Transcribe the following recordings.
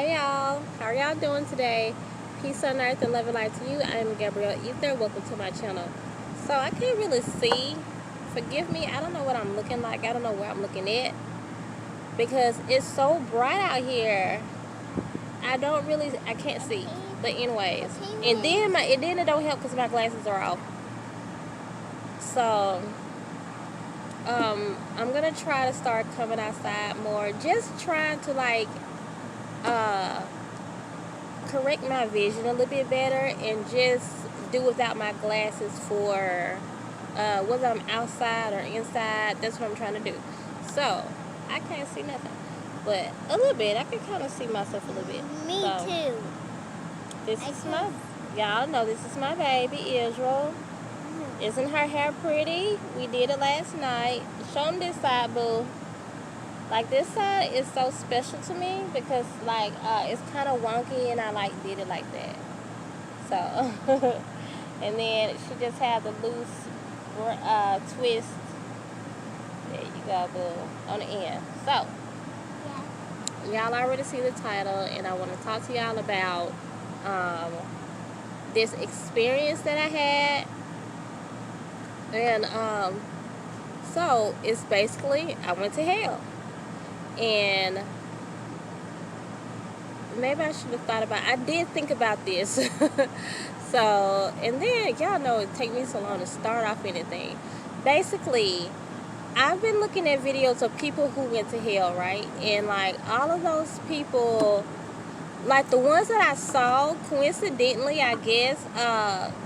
Hey y'all, how are y'all doing today? Peace on earth and love and light to you. I am Gabrielle Ether. Welcome to my channel. So I can't really see. Forgive me, I don't know what I'm looking like. I don't know where I'm looking at because it's so bright out here. I can't see. But anyways, and then it don't help because my glasses are off. So I'm gonna try to start coming outside more. Just trying to correct my vision a little bit better and just do without my glasses for whether I'm outside or inside. That's what I'm trying to do. So I can't see nothing, but a little bit I can kind of see myself a little bit. Me so, too. This is my, y'all know this is my baby Israel. Isn't her hair pretty? We did it last night. Show them this side, boo. Like, this side is so special to me because, like, it's kind of wonky and I, did it like that. So, and then she just had the loose twist. There you go, boo, on the end. So, y'all already see the title, and I want to talk to y'all about this experience that I had. And, so, it's basically, I went to hell. And maybe I should have thought about it. I did think about this. So, and then y'all know it take me so long to start off anything. Basically, I've been looking at videos of people who went to hell, right? And like all of those people, like the ones that I saw, coincidentally, I guess,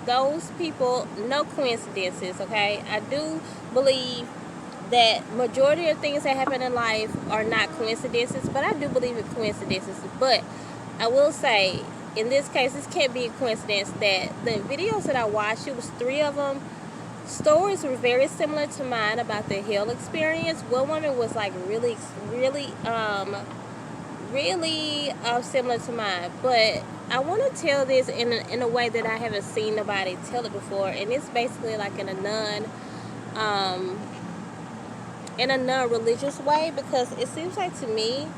those people, no coincidences, okay? I do believe that majority of things that happen in life are not coincidences, but I do believe in coincidences. But I will say, in this case, this can't be a coincidence that the videos that I watched, it was 3 of them, stories were very similar to mine about the hell experience. One woman was like really similar to mine, but I want to tell this in a way that I haven't seen nobody tell it before, and it's basically like in a non-religious way, because it seems like to me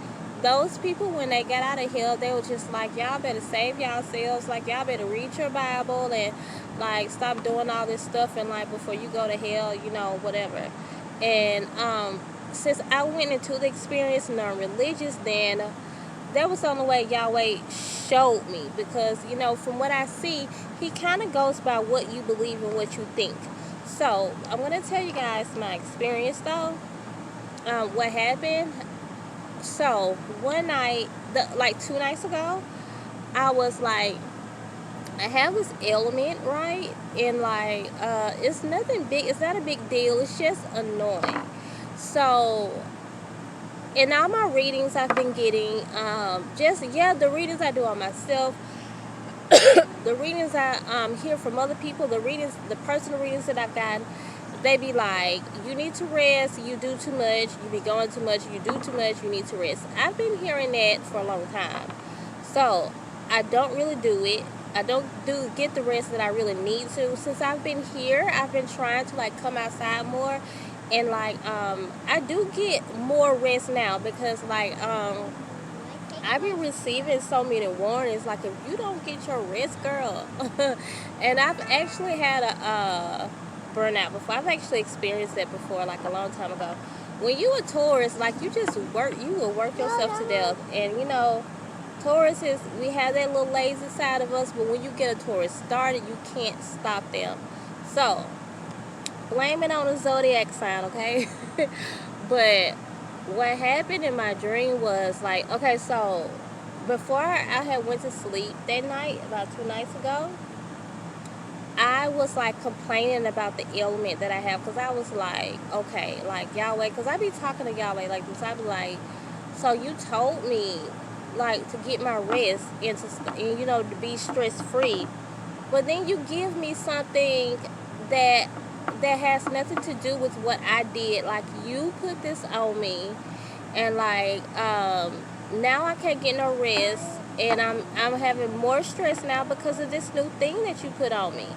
those people, when they got out of hell, they were just like, y'all better save yourselves, like y'all better read your Bible and like stop doing all this stuff and like before you go to hell, you know, whatever. And since I went into the experience non-religious, then that was the only way Yahweh showed me, because you know, from what I see, he kind of goes by what you believe and what you think. So I'm gonna tell you guys my experience though. What happened? So one night, like 2 nights ago, I was like, I have this ailment, right? And like, it's nothing big. It's not a big deal. It's just annoying. So in all my readings I've been getting, the readings I do on myself, the readings I hear from other people, the personal readings that I've gotten, they be like, you need to rest, you do too much, you be going too much, you do too much, you need to rest. I've been hearing that for a long time. So I don't really do it. I don't get the rest that I really need to. Since I've been here, I've been trying to like come outside more, and like I do get more rest now, because like I've been receiving so many warnings, like, if you don't get your rest, girl. And I've actually had a burnout before. I've actually experienced that before, like a long time ago. When you a Taurus, like you will work yourself to death. And you know, Tauruses, we have that little lazy side of us, but when you get a Taurus started, you can't stop them. So, blame it on the zodiac sign, okay? But what happened in my dream was like, okay, so before I had went to sleep that night, about 2 nights ago, I was like complaining about the ailment that I have, because I was like, okay, like Yahweh, because I be talking to Yahweh like this. I be like, so you told me like to get my rest and you know, to be stress free, but then you give me something that has nothing to do with what I did. Like, you put this on me, and like now I can't get no rest, and I'm having more stress now because of this new thing that you put on me.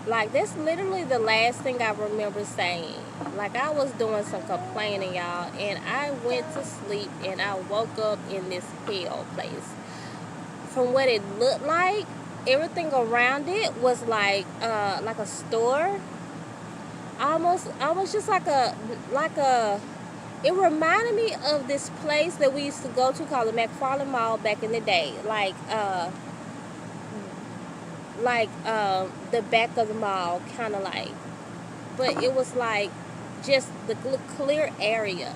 Like, that's literally the last thing I remember saying. Like, I was doing some complaining, y'all, and I went to sleep and I woke up in this hell place. from what it looked like, everything around it was like a store, almost just like a it reminded me of this place that we used to go to called the McFarland Mall back in the day, the back of the mall, kind of like, but it was like just the clear area,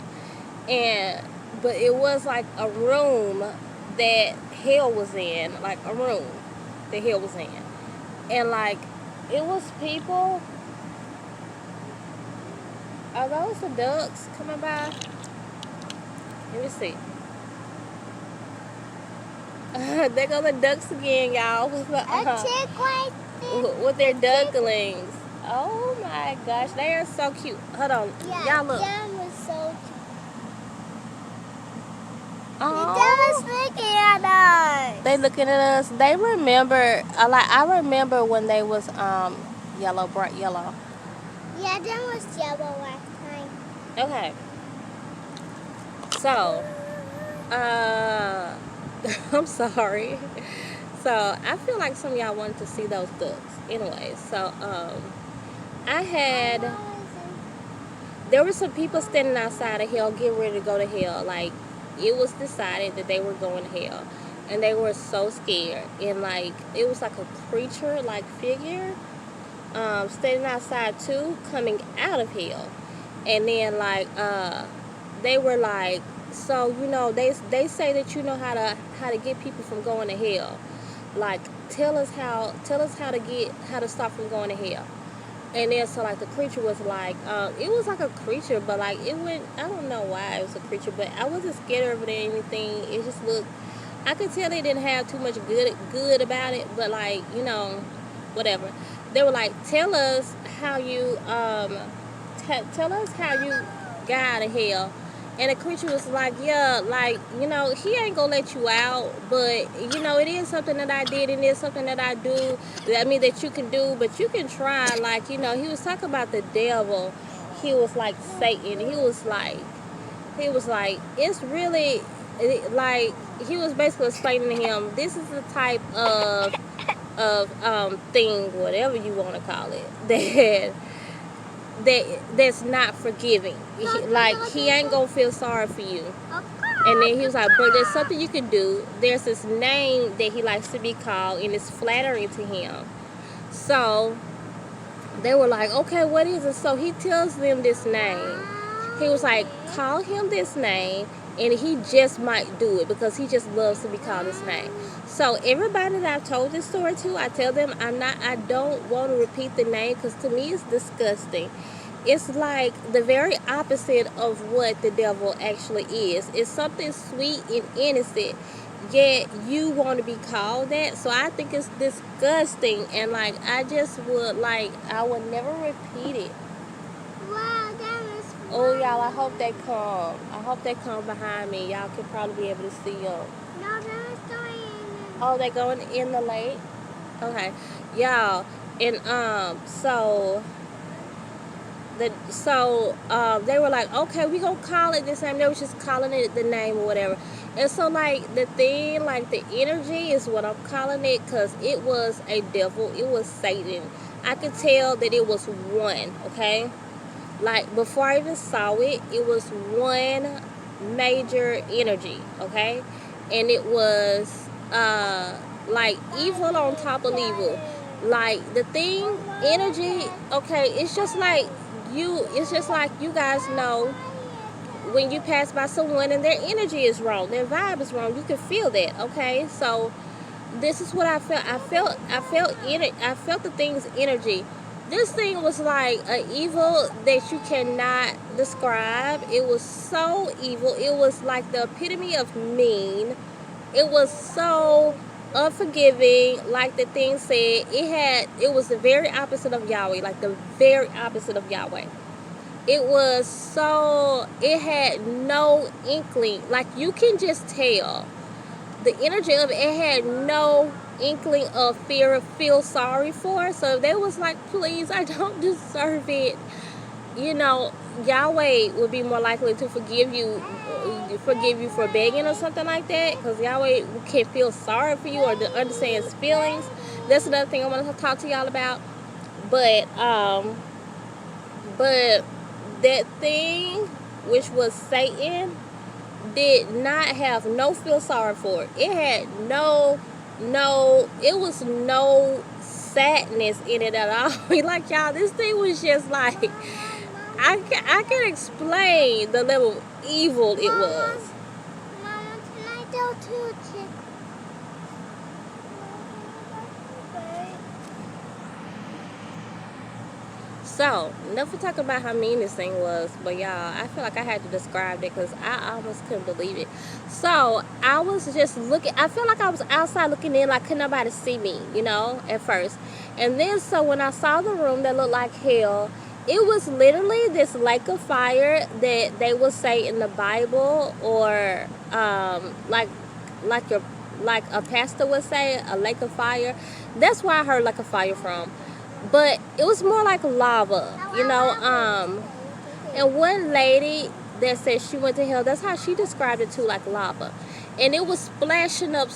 but it was like a room that hell was in, like a room that hell was in, and like it was people. Are those the ducks coming by? Let me see. There go the ducks again, y'all. With their ducklings. Oh my gosh, they are so cute. Hold on, yeah, y'all look. Them was so cute. Oh, Them was looking at us. they looking at us. They remember. I remember when they was yellow, bright yellow. Yeah, them was yellow last time. Okay. So, I'm sorry. So I feel like some of y'all wanted to see those ducks. Anyway, so there were some people standing outside of hell getting ready to go to hell. Like, it was decided that they were going to hell, and they were so scared. And like, it was like a creature like figure standing outside too, coming out of hell. And then like they were like, so you know, they say that you know how to get people from going to hell. Like, tell us how to stop from going to hell. And then so like the creature was like, it was like a creature, but like it went, I don't know why it was a creature, but I wasn't scared of it or anything. It just looked, I could tell they didn't have too much good about it, but like, you know, whatever. They were like, tell us how you tell us how you got out of hell. And the creature was like, yeah, like, you know, he ain't gonna let you out, but, you know, it is something that I did, and it's something that I do, that you can do, but you can try. Like, you know, he was talking about the devil. He was like Satan. He was like, it's really, like, he was basically explaining to him, this is the type of thing, whatever you want to call it, that's not forgiving. He ain't gonna feel sorry for you. And then he was like, but there's something you can do. There's this name that he likes to be called, and it's flattering to him. So they were like, okay, what is it? So he tells them this name. He was like, call him this name, and he just might do it because he just loves to be called this name. So everybody that I've told this story to, I tell them I don't want to repeat the name, because to me it's disgusting. It's like the very opposite of what the devil actually is. It's something sweet and innocent, yet you want to be called that. So I think it's disgusting, and like I would never repeat it. Wow, that was fun. Oh, y'all, I hope they come. I hope they come behind me. Y'all can probably be able to see them. No, that was going in. Oh, they going in the lake? Okay. Y'all, and they were like, okay, we gonna call it this name. They was just calling it the name or whatever. And so like the thing, like the energy is what I'm calling it, because it was a devil. It was Satan. I could tell that it was one, okay? Like before I even saw it, it was one major energy, okay? And it was like evil on top of evil. Like the thing, energy, okay, it's just like you guys know when you pass by someone and their energy is wrong, their vibe is wrong, you can feel that, okay? So this is what I felt. I felt the thing's energy. This thing was like an evil that you cannot describe. It was so evil. It was like the epitome of mean. It was so unforgiving. Like the thing said, it was the very opposite of Yahweh. Like the very opposite of Yahweh. It had no inkling. Like you can just tell the energy of it had no inkling of fear, of feel sorry for. So they was like, please, I don't deserve it. You know, Yahweh would be more likely to forgive you for begging or something like that, because Yahweh can feel sorry for you or to understand his feelings. That's another thing I want to talk to y'all about. But that thing, which was Satan, did not have no feel sorry for it. It had it was no sadness in it at all. Like, y'all, this thing was just like, I can explain the level of evil it was. Mama, can I go to a chick? So, enough talking about how mean this thing was, but y'all, I feel like I had to describe it because I almost couldn't believe it. So, I was just looking, I feel like I was outside looking in, like, couldn't nobody see me, you know, at first. And then, so when I saw the room that looked like hell, it was literally this lake of fire that they would say in the Bible, or like a pastor would say, a lake of fire. That's where I heard lake of fire from. But it was more like lava, you know. And one lady that said she went to hell, that's how she described it too, like lava. And it was splashing up.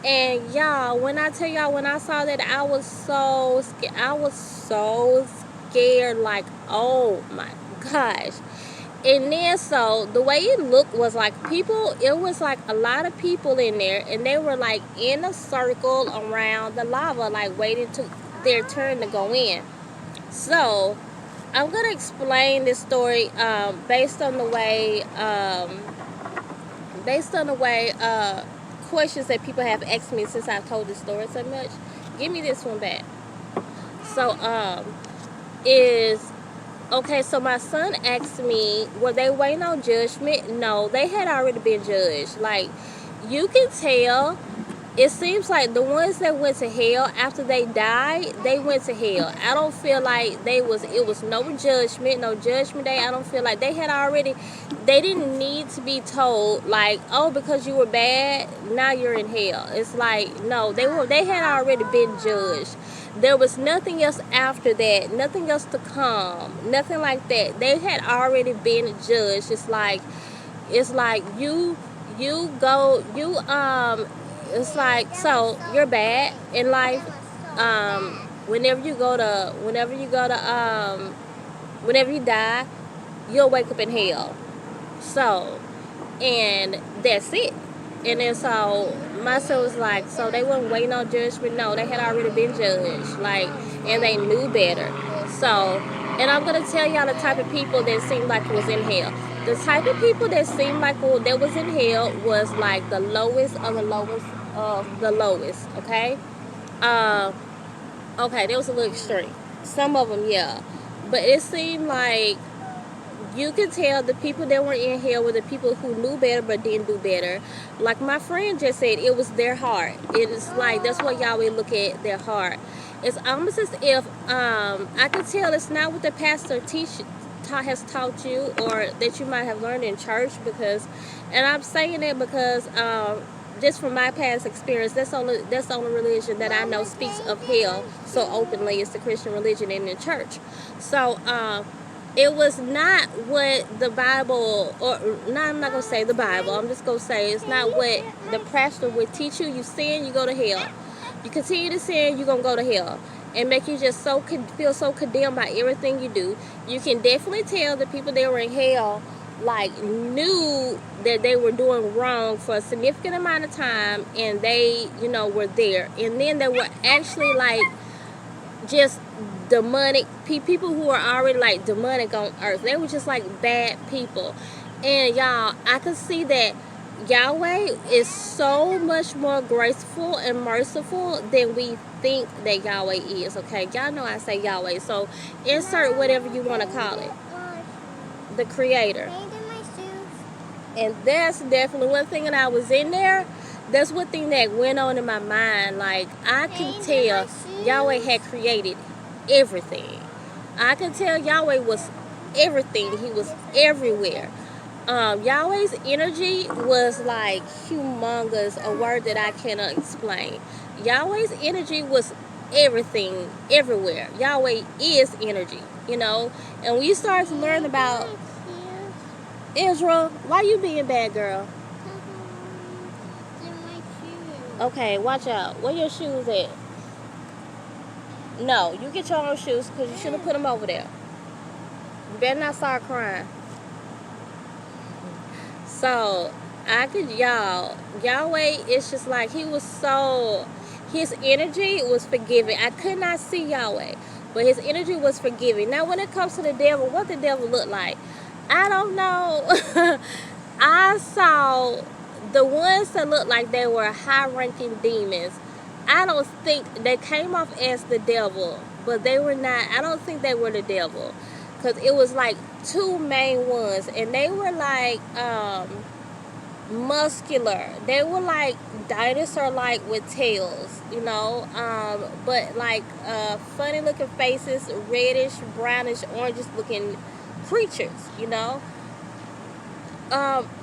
And y'all, when I tell y'all, when I saw that, I was so scared. I was so scared, like, oh my gosh. And then, so the way it looked was like people, it was like a lot of people in there, and they were like in a circle around the lava, like waiting to their turn to go in. So I'm gonna explain this story based on the way questions that people have asked me since I've told this story so much. Give me this one back. So so my son asked me, were they waiting on judgment? No, they had already been judged. Like, you can tell. It seems like the ones that went to hell after they died, they went to hell. I don't feel like it was no judgment day. I don't feel like they didn't need to be told, like, oh, because you were bad, now you're in hell. It's like, no, they had already been judged. There was nothing else after that, nothing else to come, nothing like that. They had already been judged. It's like it's like, so you're bad in life. Whenever you die, you'll wake up in hell. So, and that's it. And then so my son was like, so they weren't waiting on judgment? No, they had already been judged. Like, and they knew better. So, and I'm gonna tell y'all the type of people that seemed like was in hell. The type of people that seemed like that was in hell was like the lowest of the lowest of the lowest. Okay, okay, that was a little extreme. Some of them, yeah, but it seemed like you could tell the people that were in hell were the people who knew better but didn't do better. Like my friend just said, it was their heart. It is like, that's what Yahweh look at, their heart. It's almost as if I could tell it's not what the pastor has taught you, or that you might have learned in church, because, and I'm saying that because just from my past experience, that's the only religion that I know speaks of hell so openly. It's the Christian religion in the church. So it was not what the Bible, I'm not going to say the Bible, I'm just going to say it's not what the pastor would teach you. You sin, you go to hell. You continue to sin, you're going to go to hell. And make you just feel so condemned by everything you do. You can definitely tell the people that were in hell, like, knew that they were doing wrong for a significant amount of time, and they, were there. And then they were actually, like, just demonic people who are already like demonic on earth. They were just like bad people. And y'all, I could see that Yahweh is so much more graceful and merciful than we think that Yahweh is. Okay, y'all know I say Yahweh, so insert whatever you want to call it. The Creator. And that's definitely one thing. And I was in there, that's one thing that went on in my mind. Like, I can tell Yahweh had created everything. I can tell Yahweh was everything. He was everywhere. Yahweh's energy was like humongous, a word that I cannot explain. Yahweh's energy was everything, everywhere. Yahweh is energy, you know. And when you start to learn about Israel, why you being bad, girl? Okay, watch out. Where your shoes at? No, you get your own shoes because you should have put them over there. You better not start crying. So, Yahweh is just like, his energy was forgiving. I could not see Yahweh, but his energy was forgiving. Now, when it comes to the devil, what the devil look like, I don't know. I saw the ones that looked like they were high-ranking demons. I don't think they came off as the devil, but they were not. I don't think they were the devil, because it was like two main ones, and they were like muscular. They were like dinosaur-like with tails, you know, but like funny-looking faces, reddish, brownish, orangish-looking creatures, you know.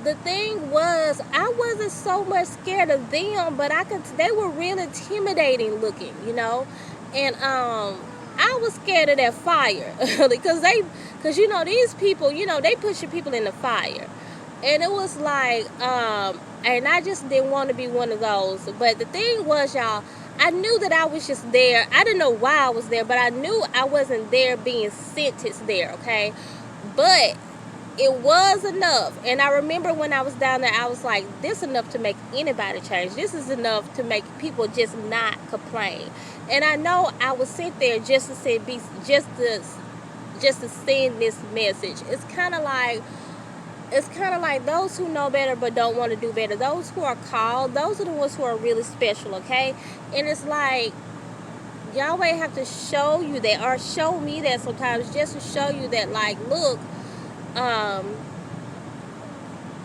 The thing was, I wasn't so much scared of them, but they were real intimidating looking, you know. And I was scared of that fire because you know, these people, you know, they pushing people in the fire. And it was like, and I just didn't want to be one of those. But the thing was, y'all, I knew that I was just there. I didn't know why I was there, but I knew I wasn't there being sentenced there, okay? But it was enough. And I remember when I was down there, I was like, this is enough to make anybody change. This is enough to make people just not complain. And I know I was sent there just to send this message. It's kind of like those who know better but don't want to do better. Those who are called, those are the ones who are really special, okay? And it's like, Yahweh have to show you that, or show me that sometimes, just to show you that, like, look,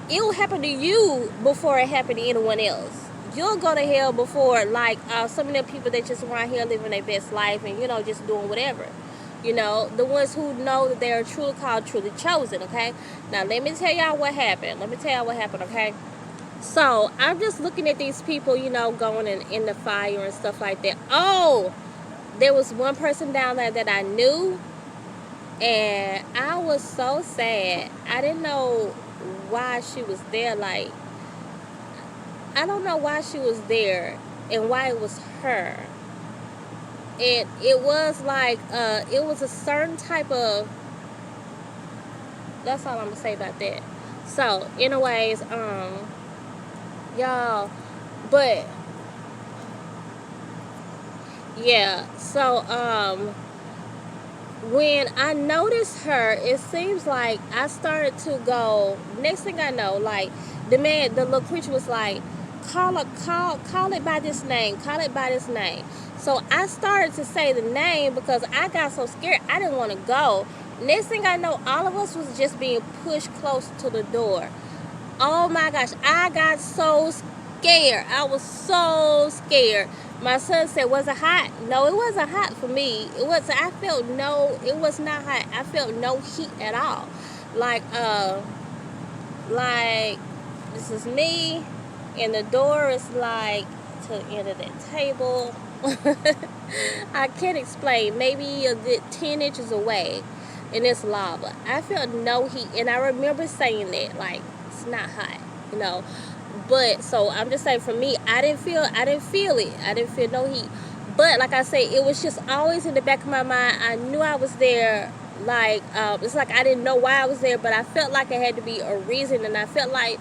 it will happen to you before it happened to anyone else. You'll go to hell before, like, some of the people that just around here living their best life and, you know, just doing whatever. You know, the ones who know that they are truly called, truly chosen, okay? Now, let me tell y'all what happened. Okay? So, I'm just looking at these people, you know, going in the fire and stuff like that. Oh, there was one person down there that I knew, and I was so sad. I didn't know why she was there. Like, I don't know why she was there and why it was her. And it was like, it was a certain type of, that's all I'm gonna say about that. So, anyways, y'all, but, yeah, so, when I noticed her, it seems like I started to go, next thing I know, like, the little creature was like, call it by this name, So I started to say the name because I got so scared, I didn't want to go. Next thing I know, all of us was just being pushed close to the door. Oh my gosh, I got so scared. I was so scared. My son said, was it hot? No, it wasn't hot for me. It was not hot. I felt no heat at all. Like this is me, and the door is like to the end of that table. I can't explain. Maybe a good 10 inches away, and it's lava. I felt no heat, and I remember saying that, like, it's not hot, you know. But so I'm just saying, for me, I didn't feel it. I didn't feel no heat. But like I say, it was just always in the back of my mind. I knew I was there. Like, it's like I didn't know why I was there, but I felt like it had to be a reason, and I felt like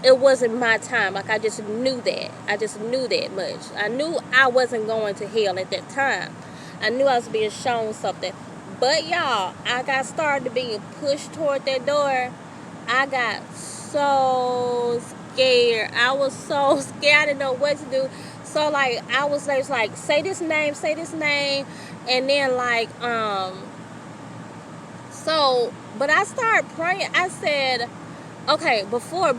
it wasn't my time. Like, I just knew that. I just knew that much. I knew I wasn't going to hell at that time. I knew I was being shown something. But y'all, I got started being pushed toward that door. I got so scared. I was so scared. I didn't know what to do. So like, I was like, say this name, and then like, so, but I started praying. I said, okay, before I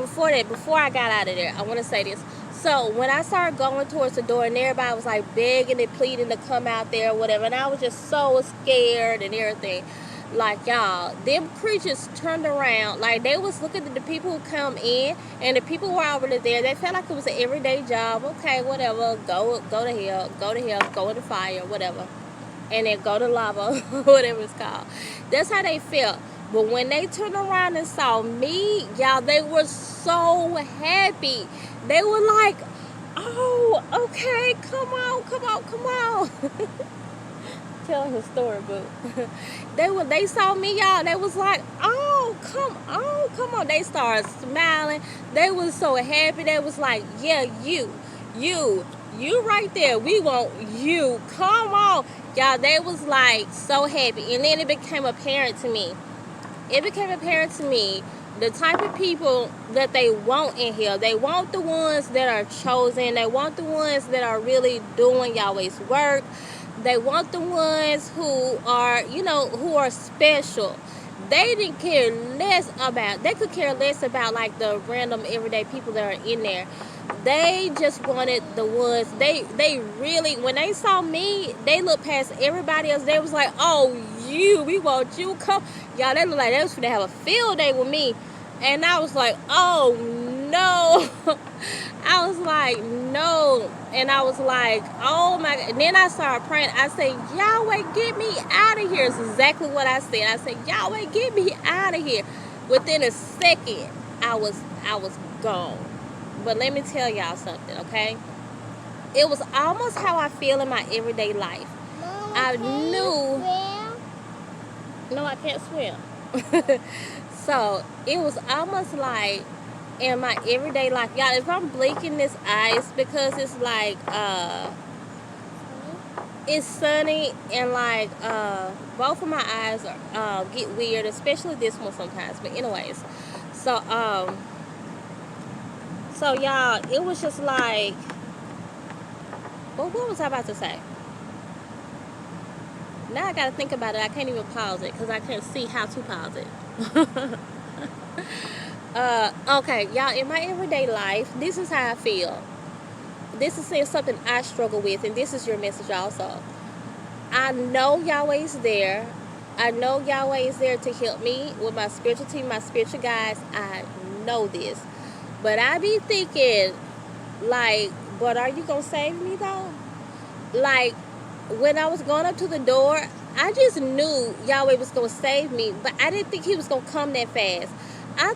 got out of there, I want to say this. So when I started going towards the door, and everybody was like begging and pleading to come out there or whatever, and I was just so scared and everything, Like, y'all, them creatures turned around. Like, they was looking at the people who come in, and the people who were already there. They felt like it was an everyday job. Okay, whatever. Go to hell. Go to hell. Go in the fire. Whatever. And then go to lava. Whatever it's called. That's how they felt. But when they turned around and saw me, y'all, they were so happy. They were like, oh, okay, come on. Tell his story, boo. They saw me, y'all. They was like, oh, come on. They started smiling. They was so happy. They was like, yeah, you right there. We want you. Come on, y'all. They was like so happy. And then it became apparent to me. The type of people that they want in here. They want the ones that are chosen. They want the ones that are really doing Yahweh's work. They want the ones who are, who are special. They could care less about like the random everyday people that are in there. They just wanted the ones, they really, when they saw me, they looked past everybody else. They was like, oh, we want you, come. Y'all, they looked like they was finna have a field day with me. And I was like, oh, no. I was like, no. And I was like, oh, my God. And then I started praying. I said, Yahweh, get me out of here. Is exactly what I said. I said, Yahweh, get me out of here. Within a second, I was gone. But let me tell y'all something, okay? It was almost how I feel in my everyday life. Mama, I can knew. you swim? No, I can't swim. So it was almost like in my everyday life, y'all, if I'm blinking this eye, it's because it's like it's sunny, and like both of my eyes are get weird, especially this one sometimes. But anyways, so y'all, it was just like, well, what was I about to say? Now I gotta think about it. I can't even pause it because I can't see how to pause it. Okay, y'all, in my everyday life, this is how I feel. This is something I struggle with, and this is your message also. I know Yahweh's there. I know Yahweh is there to help me with my spiritual team, my spiritual guides. I know this. But I be thinking, like, but are you gonna save me though? Like, when I was going up to the door, I just knew Yahweh was going to save me, but I didn't think he was going to come that fast. I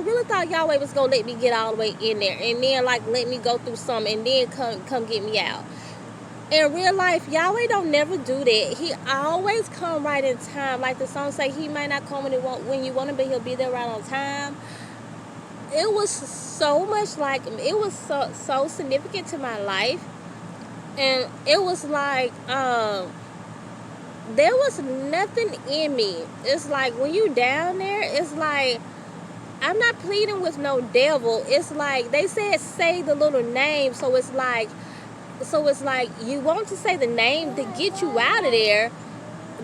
really thought Yahweh was going to let me get all the way in there, and then like let me go through some, and then come get me out. In real life, Yahweh don't never do that. He always come right in time. Like the song say, he might not come when you want him, but he'll be there right on time. It was so much like, it was so significant to my life. And it was like, there was nothing in me. It's like, when you down there, it's like, I'm not pleading with no devil. It's like, they said say the little name, so it's like you want to say the name to get you out of there,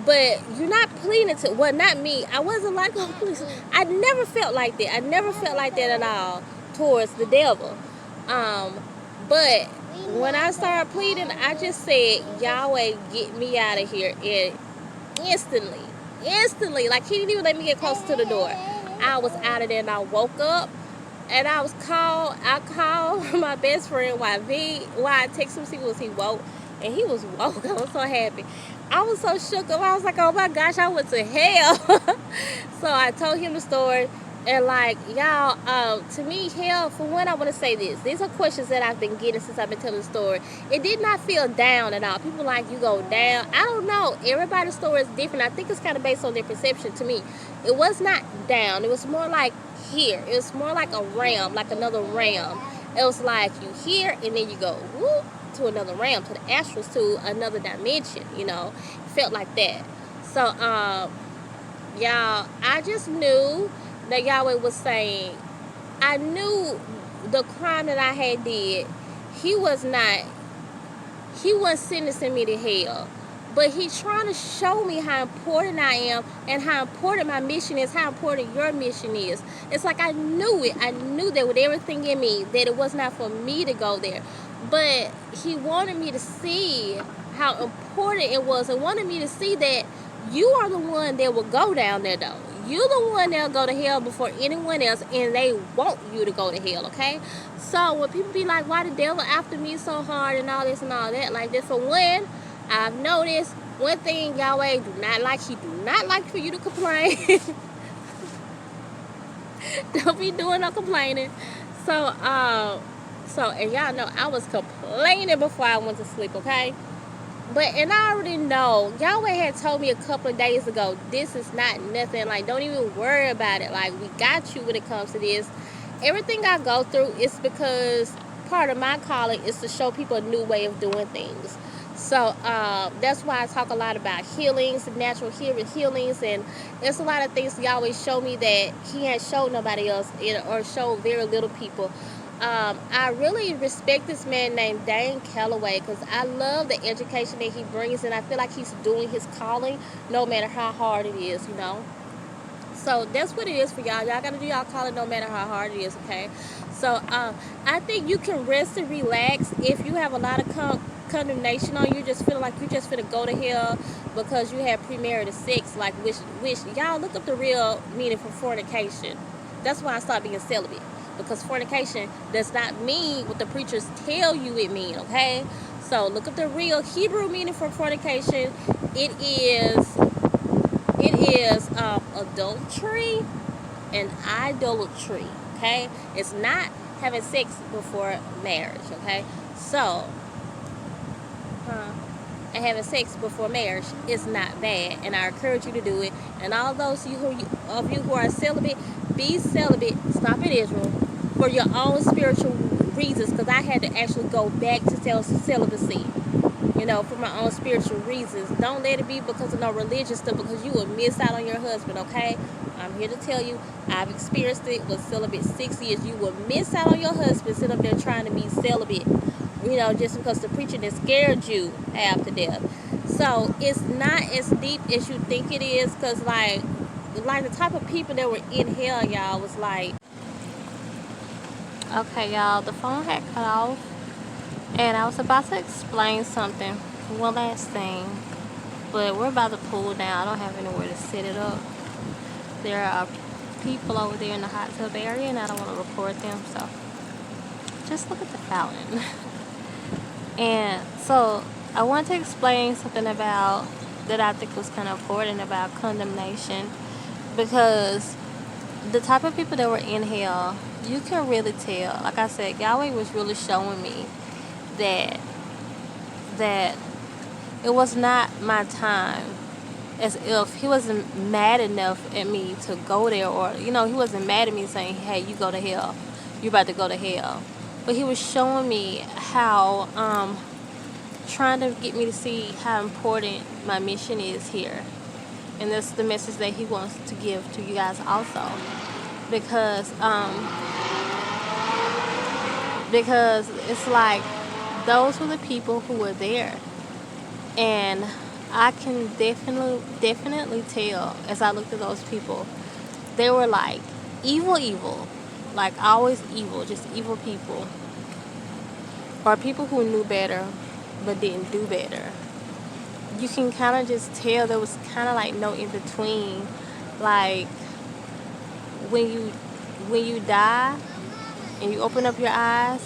but you're not pleading to, well, not me. I wasn't like, oh, please. I never felt like that. I never felt like that at all towards the devil. But when I started pleading, I just said, Yahweh, get me out of here. And instantly, like he didn't even let me get close to the door. I was out of there, and I woke up, and I called my best friend YV. Why I texted him, see was he woke, and he was woke. I was so happy. I was so shook up. I was like, oh my gosh, I went to hell. So I told him the story. And like, y'all, to me, hell, for one, I want to say this. These are questions that I've been getting since I've been telling the story. It did not feel down at all. People like, you go down. I don't know. Everybody's story is different. I think it's kind of based on their perception. To me, it was not down. It was more like here. It was more like a realm, like another realm. It was like you here, and then you go, whoop, to another realm, to the astrals, to another dimension, It felt like that. So, y'all, I just knew that Yahweh was saying, I knew the crime that I had did, he wasn't sentencing me to hell, but he's trying to show me how important I am, and how important my mission is, how important your mission is. It's like I knew it. I knew that with everything in me, that it was not for me to go there, but he wanted me to see how important it was, and wanted me to see that You are the one that will go down there, though. You the one that'll go to hell before anyone else, and they want you to go to hell, okay? So when people be like, why the devil after me so hard and all this and all that, like this, for one, I've noticed one thing Yahweh do not like. He do not like for you to complain. Don't be doing no complaining. So and y'all know I was complaining before I went to sleep, okay? And I already know, Yahweh had told me a couple of days ago, this is not nothing. Like, don't even worry about it. Like, we got you when it comes to this. Everything I go through is because part of my calling is to show people a new way of doing things. So that's why I talk a lot about healings, natural healings, and there's a lot of things Yahweh showed me that He ain't showed nobody else, or showed very little people. I really respect this man named Dane Calloway, because I love the education that he brings, and I feel like he's doing his calling no matter how hard it is, you know. So that's what it is for y'all. Y'all gotta do y'all calling no matter how hard it is, okay? So I think you can rest and relax if you have a lot of condemnation on you, just feeling like you just finna go to hell because you had premarital sex, like which y'all look up the real meaning for fornication. That's why I stopped being celibate, because fornication does not mean what the preachers tell you it means, okay? So look up the real Hebrew meaning for fornication. It is adultery and idolatry, okay? It's not having sex before marriage, okay? So and having sex before marriage is not bad, and I encourage you to do it. And all those of you who are celibate, be celibate. Stop in Israel for your own spiritual reasons, because I had to actually go back to celibacy, you know, for my own spiritual reasons. Don't let it be because of no religious stuff, because you will miss out on your husband, okay? I'm here to tell you, I've experienced it with celibate 6 years. You will miss out on your husband sitting up there trying to be celibate, you know, just because the preacher that scared you half to death. So it's not as deep as you think it is, because like the type of people that were in hell, y'all, was like, okay, y'all, the phone had cut off, and I was about to explain something, one last thing, but we're about to pull now. I don't have anywhere to set it up. There are people over there in the hot tub area, and I don't want to record them, so just look at the fountain. And so I want to explain something about that I think was kind of important about condemnation, because the type of people that were in hell, you can really tell. Like I said, Yahweh was really showing me that it was not my time, as if He wasn't mad enough at me to go there, or, you know, He wasn't mad at me saying, hey, you go to hell, you're about to go to hell. But He was showing me how, trying to get me to see how important my mission is here. And that's the message that He wants to give to you guys also. Because it's like, those were the people who were there. And I can definitely tell, as I looked at those people, they were like evil, like always evil, just evil people, or people who knew better but didn't do better. You can kind of just tell there was kind of like no in between. Like when you die and you open up your eyes,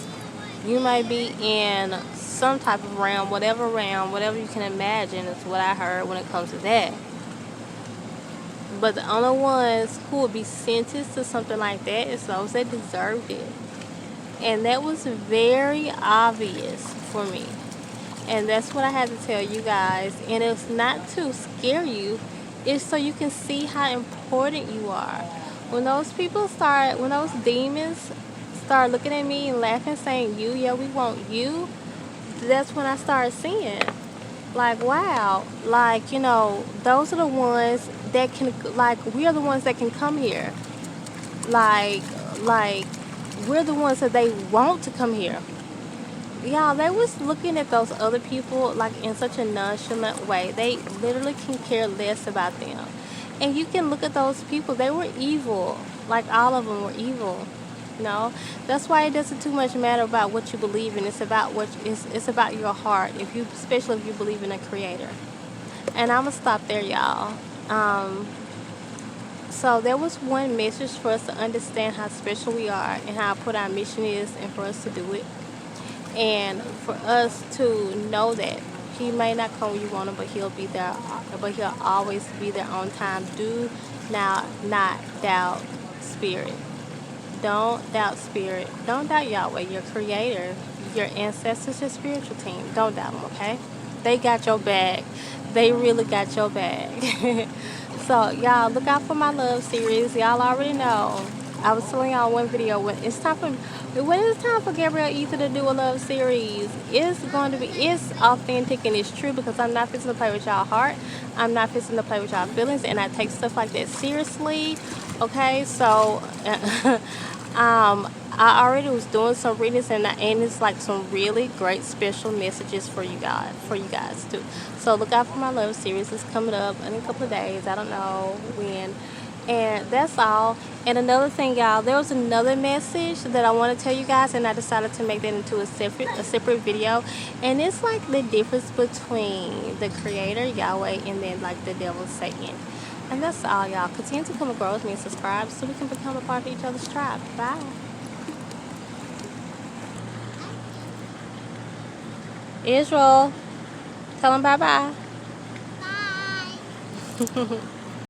you might be in some type of realm, whatever you can imagine, is what I heard when it comes to that. But the only ones who would be sentenced to something like that is those that deserved it. And that was very obvious for me. And that's what I had to tell you guys. And it's not to scare you, it's so you can see how important you are. When those demons start looking at me and laughing, saying, yeah, we want you, that's when I started seeing, like, wow, like, you know, those are the ones that can, like, we are the ones that can come here. Like, we're the ones that they want to come here. Y'all, they was looking at those other people like in such a nonchalant way. They literally can care less about them. And you can look at those people, they were evil. Like, all of them were evil. You know, that's why it doesn't too much matter about what you believe in. It's about it's about your heart. Especially if you believe in a creator. And I'm going to stop there, y'all. So there was one message for us to understand how special we are and how important our mission is, and for us to do it. And for us to know that he may not come when you want him, but he'll be there. But he'll always be there on time. Do now not doubt spirit. Don't doubt spirit. Don't doubt Yahweh, your creator, your ancestors, your spiritual team. Don't doubt them, okay? They got your back. They really got your back. So, y'all, look out for my love series. Y'all already know. I was telling y'all one video when it's time for Gabrielle Ether to do a love series. It's authentic and it's true, because I'm not fixing to play with y'all heart. I'm not fixing to play with y'all feelings, and I take stuff like that seriously. Okay, so I already was doing some readings, and it's like some really great special messages for you guys too. So look out for my love series. It's coming up in a couple of days. I don't know when. And that's all. And another thing, y'all, there was another message that I want to tell you guys, and I decided to make that into a separate video. And it's like the difference between the creator, Yahweh, and then like the devil, Satan. And that's all, y'all. Continue to come and grow with me and subscribe so we can become a part of each other's tribe. Bye. Israel, tell them bye-bye. Bye.